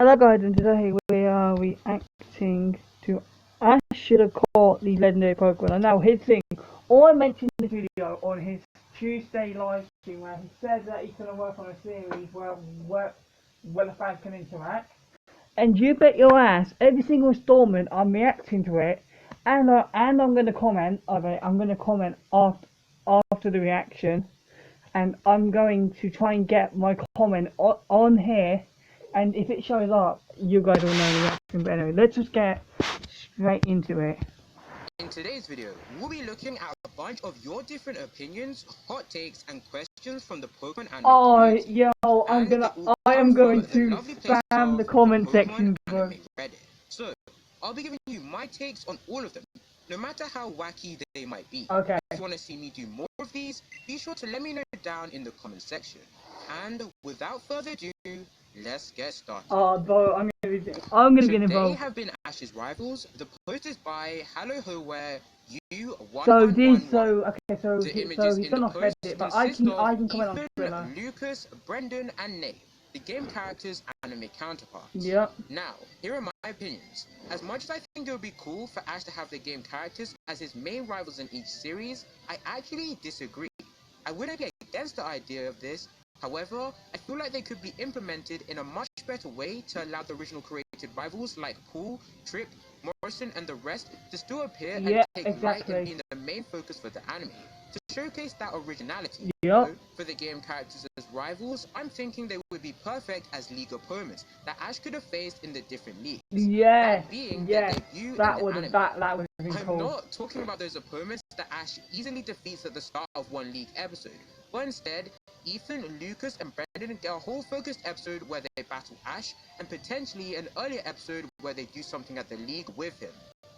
Hello guys, and today we are reacting to Ash should have caught the legendary Pokemon. Now his thing, all I mentioned in this video on his Tuesday live stream where he said that he's going to work on a series where the fans can interact. And you bet your ass, every single installment I'm reacting to it, and I'm going to comment of it. I'm going to comment after the reaction, and I'm going to try and get my comment on here. And if it shows up, you guys will know the reaction. But anyway, let's just get straight into it. In today's video, we'll be looking at a bunch of your different opinions, hot takes, and questions from the Pokemon anime community. I am going to spam the comment section, bro. So, I'll be giving you my takes on all of them, no matter how wacky they might be. Okay. If you want to see me do more of these, be sure to let me know down in the comment section. And without further ado, let's get started. Bro, I'm gonna get involved. They have been Ash's rivals. The post is by HalloHoware U1111. So he's gonna Reddit, but I can comment on Twitter. Lucas, Brendan, and Nate, the game characters' anime counterparts. Yep. Now, here are my opinions. As much as I think it would be cool for Ash to have the game characters as his main rivals in each series, I actually disagree. I wouldn't be against the idea of this. However, I feel like they could be implemented in a much better way to allow the original created rivals like Paul, Trip, Morrison, and the rest to still appear and take light and be the main focus for the anime, to showcase that originality. So, for the game characters as rivals, I'm thinking they would be perfect as league opponents that Ash could have faced in the different leagues. That would have been cool. I'm not talking about those opponents that Ash easily defeats at the start of one league episode, but instead, Ethan, Lucas, and Brendan get a whole focused episode where they battle Ash, and potentially an earlier episode where they do something at the league with him.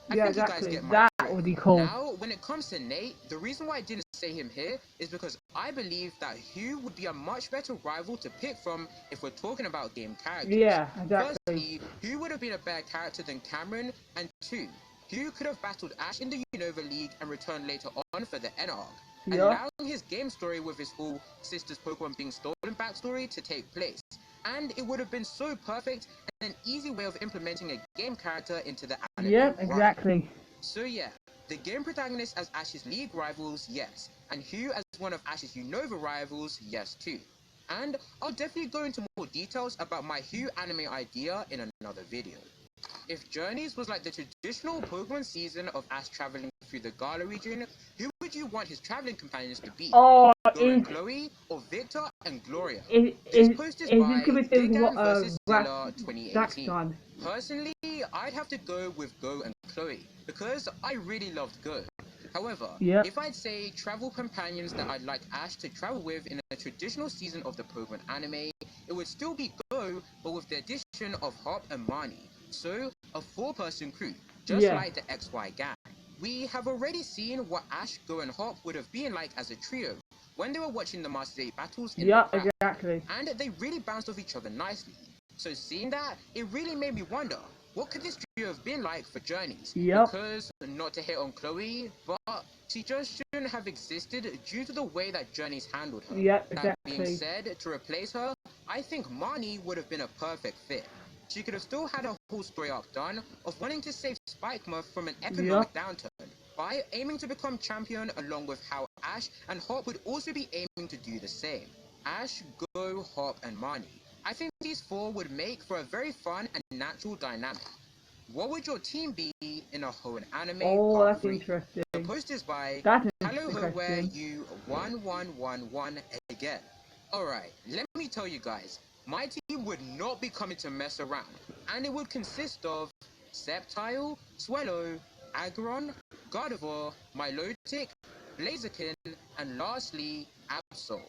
I think you guys get my that would be cool. Now, when it comes to Nate, the reason why I didn't say him here is because I believe that Hugh would be a much better rival to pick from if we're talking about game characters. Yeah, exactly. Firstly, Hugh would have been a better character than Cameron, and two, Hugh could have battled Ash in the Unova League and returned later on for the N arc, allowing his game story with his whole sister's Pokemon being stolen backstory to take place. And it would have been so perfect and an easy way of implementing a game character into the anime. Yep, exactly. So yeah, the game protagonists as Ash's league rivals, yes. And Hugh as one of Ash's Unova rivals, yes too. And I'll definitely go into more details about my Hugh anime idea in another video. If Journeys was like the traditional Pokemon season of Ash traveling through the Galar region, who would you want his traveling companions to be? Chloe or Victor and Gloria? This post is by Digan vs. Zilla 2018. Personally, I'd have to go with Go and Chloe, because I really loved Go. However, if I'd say travel companions that I'd like Ash to travel with in a traditional season of the Pokemon anime, it would still be Go, but with the addition of Hop and Marnie. So, a 4-person crew, just like the XY gang. We have already seen what Ash, Go, and Hop would have been like as a trio when they were watching the Masters 8 battles in the crowd. Exactly. And they really bounced off each other nicely. So seeing that, it really made me wonder, what could this trio have been like for Journeys? Because, not to hit on Chloe, but she just shouldn't have existed due to the way that Journeys handled her. That being said, to replace her, I think Marnie would have been a perfect fit. She could have still had a whole story arc done of wanting to save Spikemuth from an economic downturn by aiming to become champion, along with how Ash and Hop would also be aiming to do the same. Ash, Go, Hop, and Marnie. I think these 4 would make for a very fun and natural dynamic. What would your team be in a Hoenn anime? Oh, that's interesting. The post is by HalloHoware U1111 again. Alright, let me tell you guys, my team would not be coming to mess around, and it would consist of Sceptile, Swellow, Aggron, Gardevoir, Milotic, Blaziken, and lastly, Absol.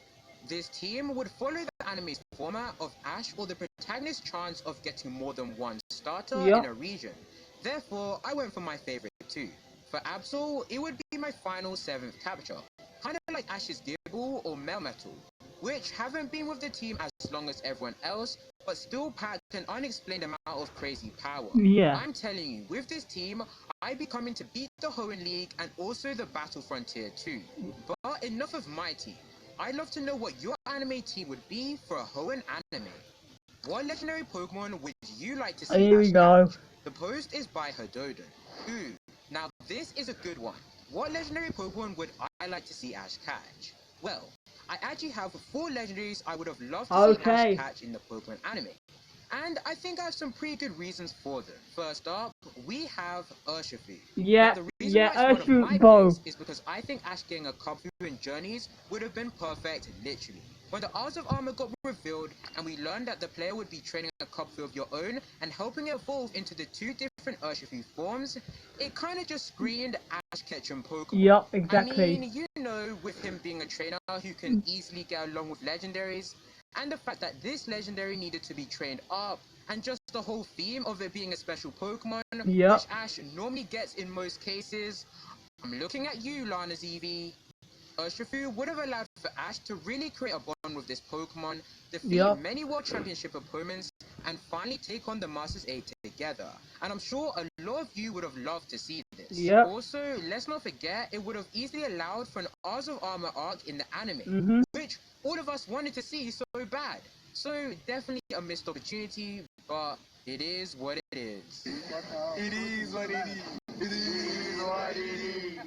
This team would follow the anime's format of Ash or the protagonist's chance of getting more than one starter in a region. Therefore, I went for my favorite 2. For Absol, it would be my final 7th capture, kind of like Ash's Gible or Melmetal, which haven't been with the team as long as everyone else, but still packed an unexplained amount of crazy power. I'm telling you, with this team, I'd be coming to beat the Hoenn League and also the Battle Frontier too. But enough of my team. I'd love to know what your anime team would be for a Hoenn anime. What legendary Pokemon would you like to see Here we Ash go. catch? The post is by Hododon. Ooh, now this is a good one. What legendary Pokemon would I like to see Ash catch? Well, I actually have 4 legendaries I would have loved to see Ash Okay. catch in the Pokemon anime. And I think I have some pretty good reasons for them. First up, we have Urshifu. Now Yeah, the reason why it's one of Urshifu my Bow. picks is because I think Ash getting a Kabu in Journeys would have been perfect, literally. When the Isles of Armor got revealed and we learned that the player would be training a Kabu of your own and helping it evolve into the 2 different Urshifu forms, it kind of just screamed Ash Ketchum Pokemon. Yup, I exactly. mean, you know, with him being a trainer who can easily get along with legendaries, and the fact that this legendary needed to be trained up, and just the whole theme of it being a special Pokemon, Yup. which Ash normally gets in most cases. I'm looking at you, Lana ZV. Urshifu would have allowed for Ash to really create a bond with this Pokemon, defeat Yup. many World Championship opponents, and finally take on the Masters 8 together. And I'm sure a lot of you would have loved to see this. Yep. Also, let's not forget, it would have easily allowed for an Isles of Armor arc in the anime, which all of us wanted to see so bad. So definitely a missed opportunity, but it is what it is. It is what it is. It is what it is.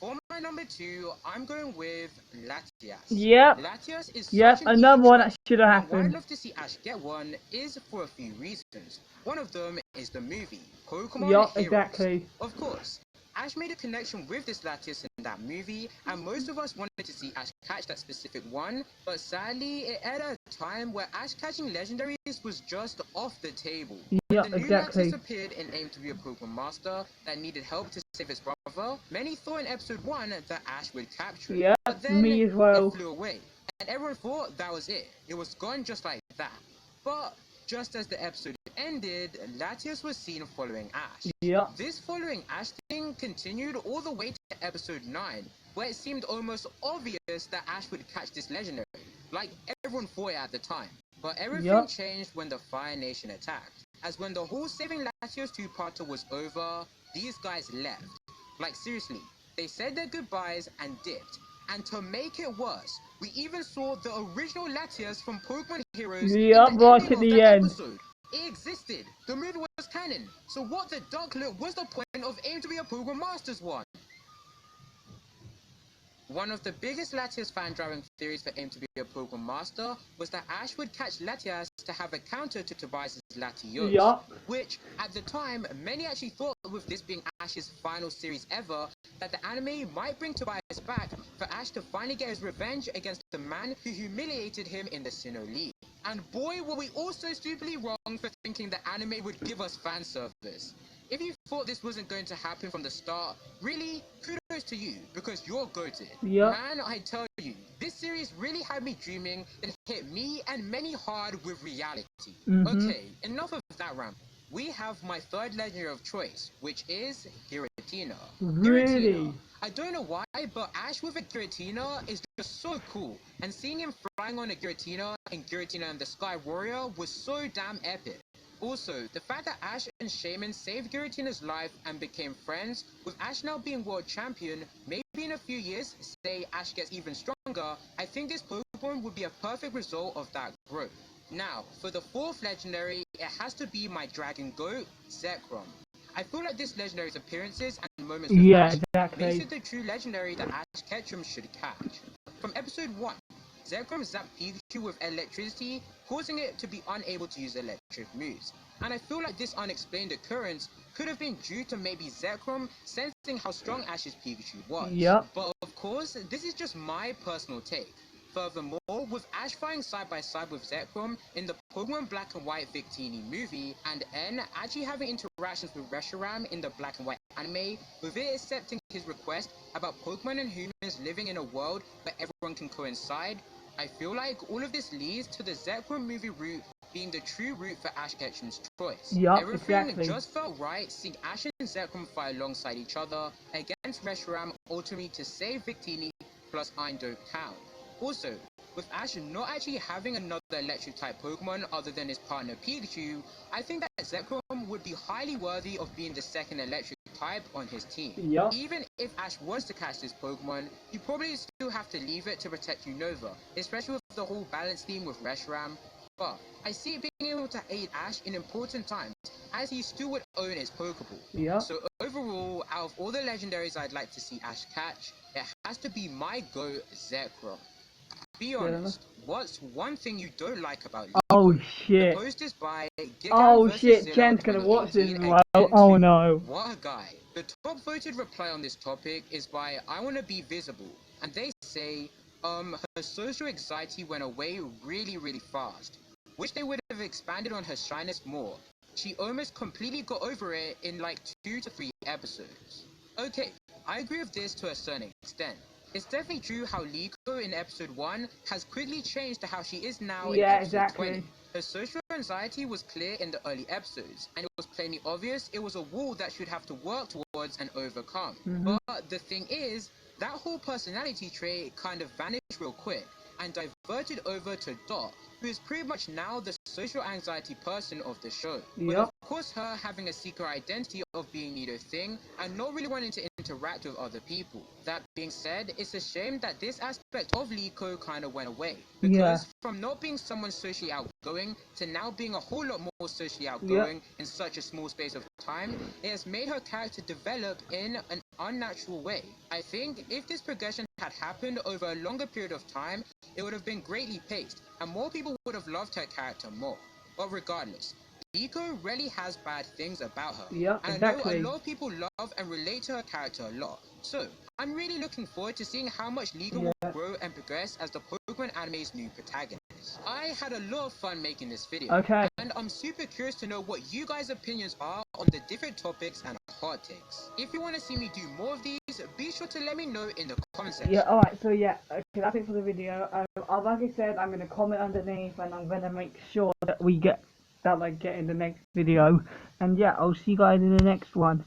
For my number 2, I'm going with Latias. Yep. Latias is Yep, such an another easy one choice. that should have And why I'd happened. love to see Ash get one is for a few reasons. One of them is the movie, Pokemon Yup, Heroes. exactly. Of course, Ash made a connection with this Latias in that movie, and most of us wanted to see Ash catch that specific one, but sadly, it at a time where Ash catching legendaries was just off the table. When Yup, the new exactly. Latias appeared and aimed to be a Pokemon Master that needed help to save his brother, many thought in episode 1 that Ash would capture it, Yep, but then me as well. it flew away, and everyone thought that was it. It was gone just like that. But just as the episode ended, Latias was seen following Ash. Yep. This following Ash thing continued all the way to episode 9, where it seemed almost obvious that Ash would catch this legendary, like everyone thought it at the time. But everything Yup. changed when the Fire Nation attacked, as when the whole Saving Latios 2-parter was over, these guys left. Like seriously, they said their goodbyes and dipped. And to make it worse, we even saw the original Latias from Pokemon Heroes Yup, in the right ending at of the that end. episode. It existed. The movie was canon. So what the ducklet was the point of Aim to be a Pokemon Masters one? One of the biggest Latias fan-driving theories for Aim to be a Pokemon Master was that Ash would catch Latias to have a counter to Tobias' Latios. Yup. Which, at the time, many actually thought with this being Ash's final series ever, that the anime might bring Tobias back for Ash to finally get his revenge against the man who humiliated him in the Sinnoh League. And boy, were we also stupidly wrong for thinking the anime would give us fan service. If you thought this wasn't going to happen from the start, really, kudos to you, because you're goated. Yep. Man, I tell you, this series really had me dreaming and hit me and many hard with reality. Okay, enough of that rant. We have my third legendary of choice, which is Giratina. Really? Giratina. I don't know why, but Ash with a Giratina is just so cool. And seeing him flying on a Giratina and Giratina and the Sky Warrior was so damn epic. Also, the fact that Ash and Shaman saved Giratina's life and became friends, with Ash now being world champion, maybe in a few years, say Ash gets even stronger, I think this Pokemon would be a perfect result of that growth. Now, for the fourth legendary, it has to be my Dragon Goat, Zekrom. I feel like this legendary's appearances and moments with Yeah, Ash exactly. makes it the true legendary that Ash Ketchum should catch. From episode 1, Zekrom zapped Pikachu with electricity, causing it to be unable to use electric moves. And I feel like this unexplained occurrence could have been due to maybe Zekrom sensing how strong Ash's Pikachu was. Yep. But of course, this is just my personal take. Furthermore, with Ash fighting side by side with Zekrom in the Pokemon Black and White Victini movie, and N actually having interactions with Reshiram in the Black and White anime, with it accepting his request about Pokemon and humans living in a world where everyone can coincide, I feel like all of this leads to the Zekrom movie route being the true route for Ash Ketchum's choice. Yup, Everything exactly. just felt right seeing Ash and Zekrom fight alongside each other against Reshiram, ultimately to save Victini plus Indo Town. Also, with Ash not actually having another electric type Pokemon other than his partner Pikachu, I think that Zekrom would be highly worthy of being the second electric type on his team. Yup. Even if Ash was to catch this Pokemon, he probably still have to leave it to protect Unova, especially with the whole balance theme with Reshiram. but I see it being able to aid Ash in important times, as he still would own his Pokeball. Yeah. So overall, out of all the legendaries I'd like to see Ash catch, it has to be my GOAT, Zekrom. Be honest, what's one thing you don't like about Liko? Oh The shit. post is by Gigan Oh versus shit, Zilla Jen's gonna watch this 2018 as well. again Oh too. no. What a guy. The top voted reply on this topic is by I Wanna Be Visible, and they say, her social anxiety went away really fast. Wish they would have expanded on her shyness more. She almost completely got over it in like 2 to 3 episodes. Okay, I agree with this to a certain extent. It's definitely true how Liko in episode 1 has quickly changed to how she is now in Yeah, episode exactly. 20. Her social anxiety was clear in the early episodes, and it was plainly obvious it was a wall that she'd have to work towards and overcome. But the thing is, that whole personality trait kind of vanished real quick and diverted over to Dot, who is pretty much now the social anxiety person of the show. With Yep. of course her having a secret identity of being Nido thing and not really wanting to interact with other people. That being said, it's a shame that this aspect of Liko kind of went away. Because Yeah. from not being someone socially outgoing to now being a whole lot more socially outgoing in such a small space of time, it has made her character develop in an unnatural way. I think if this progression had happened over a longer period of time, it would have been greatly paced, and more people would have loved her character more. But regardless, Liko really has bad things about her. Yeah, And exactly. I know a lot of people love and relate to her character a lot. So, I'm really looking forward to seeing how much Liko will grow and progress as the Pokemon anime's new protagonist. I had a lot of fun making this video. Okay. And I'm super curious to know what you guys' opinions are on the different topics and hot takes. If you want to see me do more of these, be sure to let me know in the comment section. Yeah, alright, so yeah, okay, that's it for the video. Like I said, I'm gonna comment underneath and I'm gonna make sure that we get in the next video. And yeah, I'll see you guys in the next one.